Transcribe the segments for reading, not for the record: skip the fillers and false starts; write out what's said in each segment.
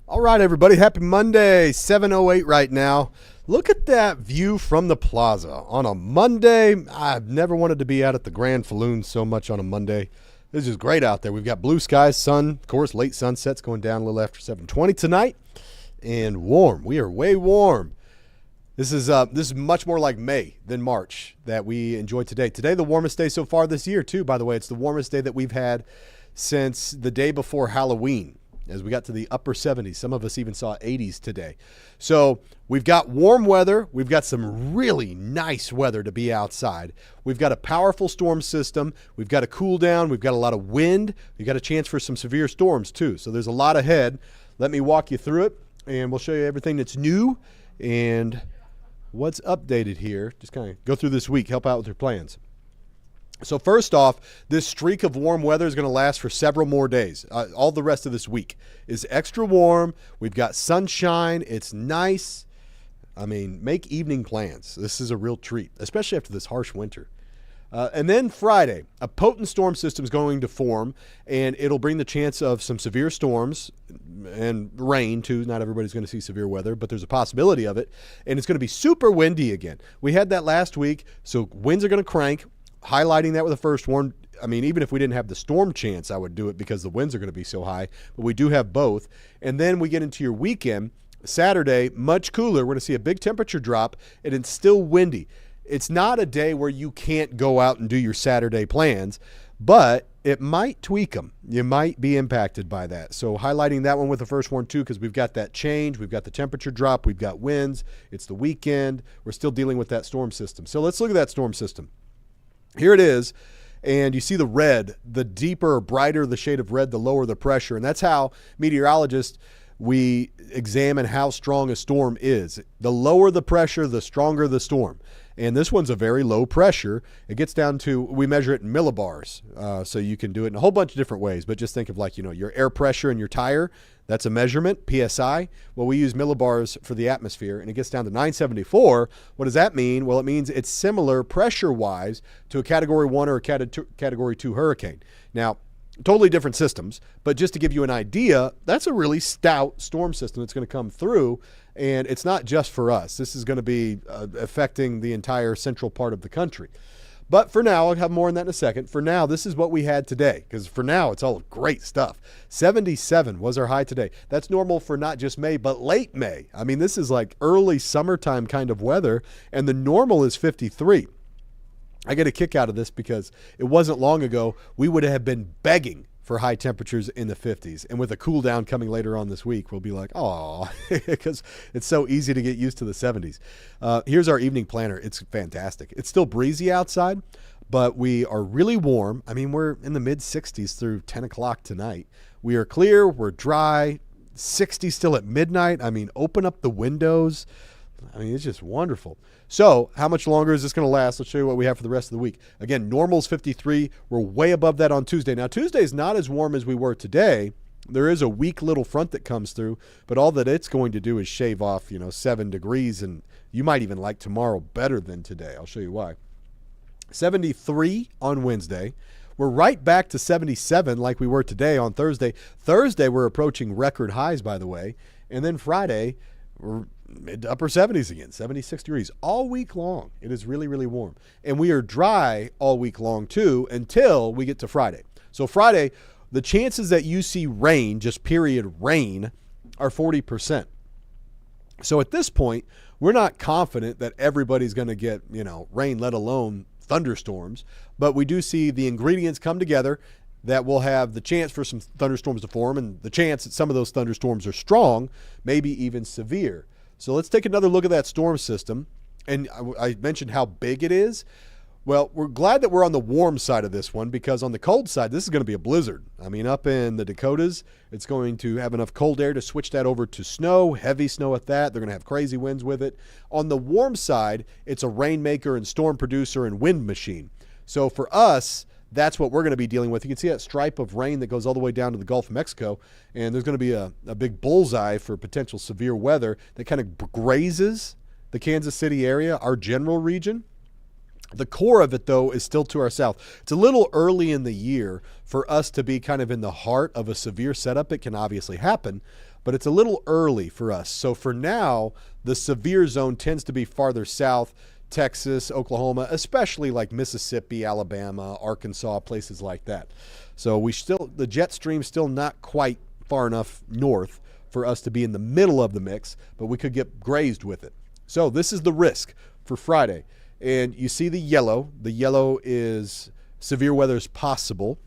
All right, everybody. Happy Monday, 7:08 right now. Look at that view from the plaza on a Monday. I've never wanted to be out at the Grand Falloon so much on a Monday. This is great out there. We've got blue skies, sun, of course, late sunsets going down a little after 7:20 tonight, and warm. We are way warm. This is much more like May than March that we enjoyed today. Today, the warmest day so far this year, too, by the way. It's the warmest day that we've had since the day before Halloween, as we got to the upper 70s. Some of us even saw 80s today. So we've got warm weather. We've got some really nice weather to be outside. We've got a powerful storm system. We've got a cool down. We've got a lot of wind. We've got a chance for some severe storms too. So there's a lot ahead. Let me walk you through it, and we'll show you everything that's new and what's updated here. Just kind of go through this week, help out with your plans. So first off, this streak of warm weather is going to last for several more days. All the rest of this week is extra warm. We've got sunshine. It's nice. I mean, make evening plans. This is a real treat, especially after this harsh winter. And then Friday, a potent storm system is going to form, and it'll bring the chance of some severe storms and rain, too. Not everybody's going to see severe weather, but there's a possibility of it. And it's going to be super windy again. We had that last week, so winds are going to crank. Highlighting that with the first one, I mean, even if we didn't have the storm chance, I would do it because the winds are going to be so high. But we do have both. And then we get into your weekend. Saturday, much cooler. We're going to see a big temperature drop, and it's still windy. It's not a day where you can't go out and do your Saturday plans, but it might tweak them. You might be impacted by that. So highlighting that one with the first one, too, because we've got that change. We've got the temperature drop. We've got winds. It's the weekend. We're still dealing with that storm system. So let's look at that storm system. Here it is, and you see the red. The deeper or brighter the shade of red, the lower the pressure. And that's how meteorologists, we examine how strong a storm is. The lower the pressure, the stronger the storm. And this one's a very low pressure. It gets down to, we measure it in millibars. So you can do it in a whole bunch of different ways. But just think of like, your air pressure in your tire. That's a measurement, PSI. Well, we use millibars for the atmosphere, and it gets down to 974. What does that mean? Well, it means it's similar pressure-wise to a Category 1 or a Category 2 hurricane. Now, totally different systems, but just to give you an idea, that's a really stout storm system that's going to come through, and it's not just for us. This is going to be affecting the entire central part of the country. But for now, I'll have more on that in a second. For now, this is what we had today, because for now, it's all great stuff. 77 was our high today. That's normal for not just May, but late May. I mean, this is like early summertime kind of weather, and the normal is 53. I get a kick out of this because it wasn't long ago we would have been begging for high temperatures in the 50s. And with a cool down coming later on this week, we'll be like, oh, because it's so easy to get used to the 70s. Here's our evening planner. It's fantastic. It's still breezy outside, but we are really warm. I mean, we're in the mid 60s through 10 o'clock tonight. We are clear. We're dry. 60 still at midnight. I mean, open up the windows. I mean, it's just wonderful. So how much longer is this going to last? Let's show you what we have for the rest of the week. Again, normal's 53. We're way above that on Tuesday. Now, Tuesday is not as warm as we were today. There is a weak little front that comes through, but all that it's going to do is shave off, 7 degrees, and you might even like tomorrow better than today. I'll show you why. 73 on Wednesday. We're right back to 77 like we were today on Thursday. Thursday, we're approaching record highs, by the way. And then Friday, we're mid to upper 70s again, 76 degrees all week long. It is really, really warm. And we are dry all week long, too, until we get to Friday. So Friday, the chances that you see rain, just period rain, are 40%. So at this point, we're not confident that everybody's going to get, rain, let alone thunderstorms. But we do see the ingredients come together that will have the chance for some thunderstorms to form, and the chance that some of those thunderstorms are strong, maybe even severe. So let's take another look at that storm system. And I mentioned how big it is. Well, we're glad that we're on the warm side of this one, because on the cold side, this is going to be a blizzard. I mean, up in the Dakotas, it's going to have enough cold air to switch that over to snow, heavy snow at that. They're going to have crazy winds with it. On the warm side, it's a rainmaker and storm producer and wind machine. So for us, that's what we're going to be dealing with. You can see that stripe of rain that goes all the way down to the Gulf of Mexico, and there's going to be a big bullseye for potential severe weather that kind of grazes the Kansas City area, our general region. The core of it, though, is still to our south. It's a little early in the year for us to be kind of in the heart of a severe setup. It can obviously happen, but it's a little early for us. So for now, the severe zone tends to be farther south, Texas, Oklahoma, especially like Mississippi, Alabama, Arkansas, places like that. So the jet stream's still not quite far enough north for us to be in the middle of the mix, but we could get grazed with it. So this is the risk for Friday. And you see the yellow. The yellow is severe weather is possible.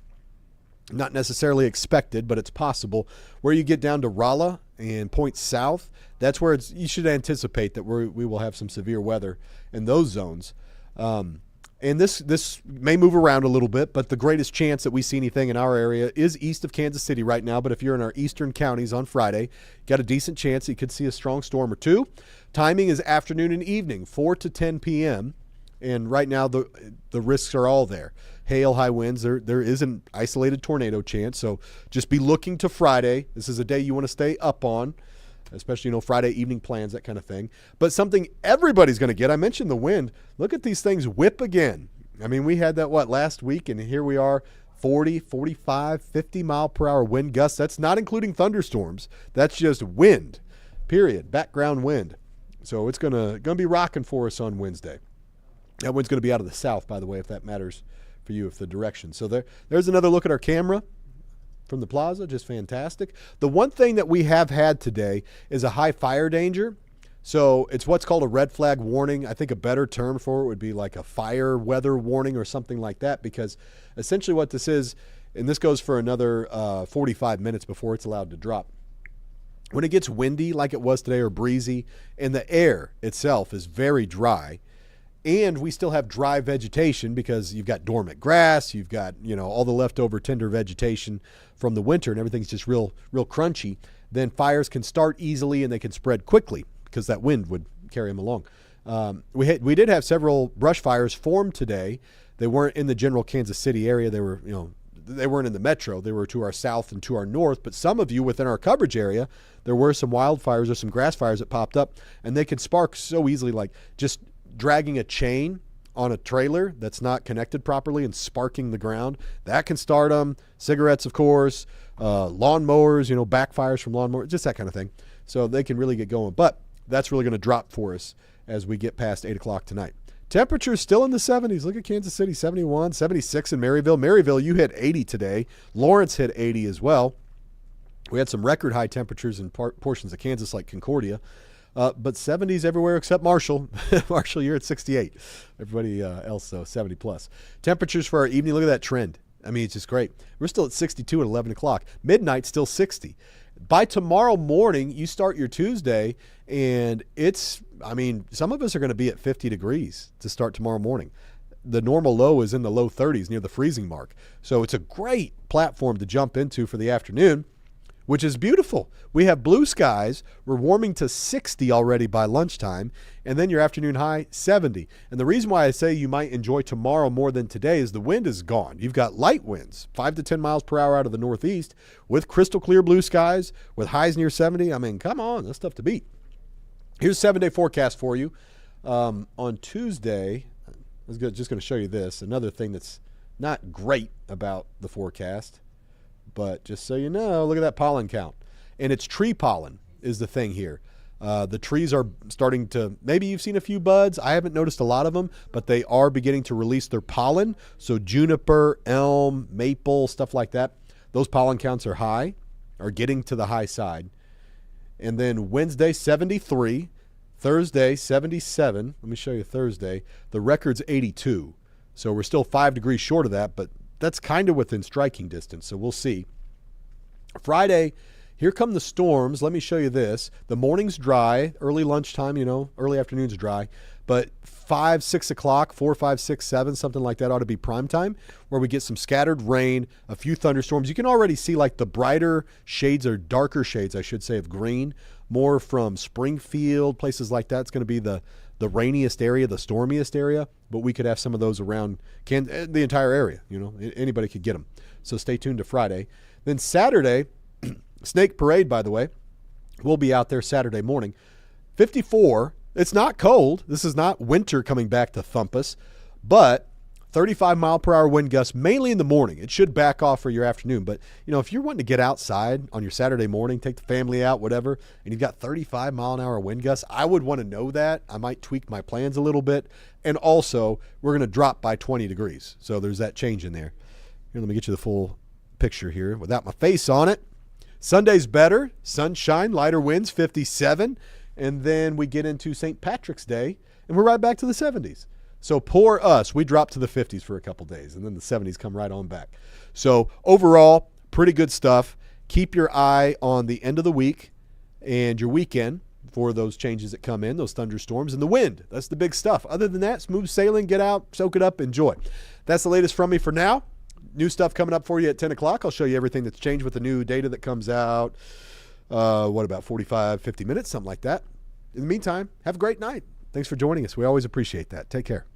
Not necessarily expected, but it's possible. Where you get down to Rolla and points south, that's where you should anticipate that we will have some severe weather in those zones. And this may move around a little bit, but the greatest chance that we see anything in our area is east of Kansas City right now. But if you're in our eastern counties on Friday, got a decent chance that you could see a strong storm or two. Timing is afternoon and evening, 4 to 10 p.m., and right now the risks are all there. Hail, high winds, there is an isolated tornado chance, so just be looking to Friday. This is a day you want to stay up on, especially, Friday evening plans, that kind of thing. But something everybody's going to get, I mentioned the wind. Look at these things whip again. I mean, we had that, last week, and here we are, 40, 45, 50 mile per hour wind gusts. That's not including thunderstorms. That's just wind, period, background wind. So it's gonna be rocking for us on Wednesday. That wind's going to be out of the south, by the way, if that matters for you, if the direction. So there's another look at our camera from the plaza, just fantastic. The one thing that we have had today is a high fire danger. So it's what's called a red flag warning. I think a better term for it would be like a fire weather warning or something like that, because essentially what this is, and this goes for another 45 minutes before it's allowed to drop. When it gets windy like it was today or breezy, and the air itself is very dry, and we still have dry vegetation because you've got dormant grass, you've got, all the leftover tender vegetation from the winter, and everything's just real crunchy, then fires can start easily and they can spread quickly because that wind would carry them along. We did have several brush fires form today. They weren't in the general Kansas City area. They were, they weren't in the metro. They were to our south and to our north. But some of you within our coverage area, there were some wildfires or some grass fires that popped up, and they could spark so easily, like just dragging a chain on a trailer that's not connected properly and sparking the ground. That can start them. Cigarettes, of course, lawnmowers, backfires from lawnmowers, just that kind of thing. So they can really get going. But that's really going to drop for us as we get past 8 o'clock tonight. Temperatures still in the 70s. Look at Kansas City, 71, 76 in Maryville. Maryville, you hit 80 today. Lawrence hit 80 as well. We had some record high temperatures in portions of Kansas like Concordia. But 70s everywhere except Marshall. Marshall, you're at 68. Everybody else, though, 70 plus. Temperatures for our evening, look at that trend. I mean, it's just great. We're still at 62 at 11 o'clock. Midnight, still 60. By tomorrow morning, you start your Tuesday, and some of us are going to be at 50 degrees to start tomorrow morning. The normal low is in the low 30s near the freezing mark. So it's a great platform to jump into for the afternoon, which is beautiful. We have blue skies. We're warming to 60 already by lunchtime, and then your afternoon high, 70. And the reason why I say you might enjoy tomorrow more than today is the wind is gone. You've got light winds, 5 to 10 miles per hour out of the northeast, with crystal clear blue skies, with highs near 70. I mean, come on, that's tough to beat. Here's a 7-day forecast for you. On Tuesday, I was just going to show you this. Another thing that's not great about the forecast, but just so you know, look at that pollen count. And it's tree pollen is the thing here. The trees are starting to, maybe you've seen a few buds. I haven't noticed a lot of them, but they are beginning to release their pollen. So juniper, elm, maple, stuff like that. Those pollen counts are high, are getting to the high side. And then Wednesday, 73. Thursday, 77. Let me show you Thursday. The record's 82. So we're still 5 degrees short of that, but that's kind of within striking distance, so we'll see. Friday, here come the storms. Let me show you this. The morning's dry, early lunchtime, early afternoon's dry, but 5, 6 o'clock, 4, 5, 6, 7, something like that ought to be prime time, where we get some scattered rain, a few thunderstorms. You can already see like the brighter shades, or darker shades, I should say, of green, more from Springfield, places like that. It's going to be the rainiest area, the stormiest area, but we could have some of those around the entire area. Anybody could get them. So stay tuned to Friday. Then Saturday, Snake Parade, by the way, we'll be out there Saturday morning. 54. It's not cold. This is not winter coming back to thump us, but 35-mile-per-hour wind gusts, mainly in the morning. It should back off for your afternoon. But, if you're wanting to get outside on your Saturday morning, take the family out, whatever, and you've got 35-mile-an-hour wind gusts, I would want to know that. I might tweak my plans a little bit. And also, we're going to drop by 20 degrees. So there's that change in there. Here, let me get you the full picture here without my face on it. Sunday's better. Sunshine, lighter winds, 57. And then we get into St. Patrick's Day, and we're right back to the 70s. So poor us, we dropped to the 50s for a couple days, and then the 70s come right on back. So overall, pretty good stuff. Keep your eye on the end of the week and your weekend for those changes that come in, those thunderstorms, and the wind. That's the big stuff. Other than that, smooth sailing, get out, soak it up, enjoy. That's the latest from me for now. New stuff coming up for you at 10 o'clock. I'll show you everything that's changed with the new data that comes out, about 45, 50 minutes, something like that. In the meantime, have a great night. Thanks for joining us. We always appreciate that. Take care.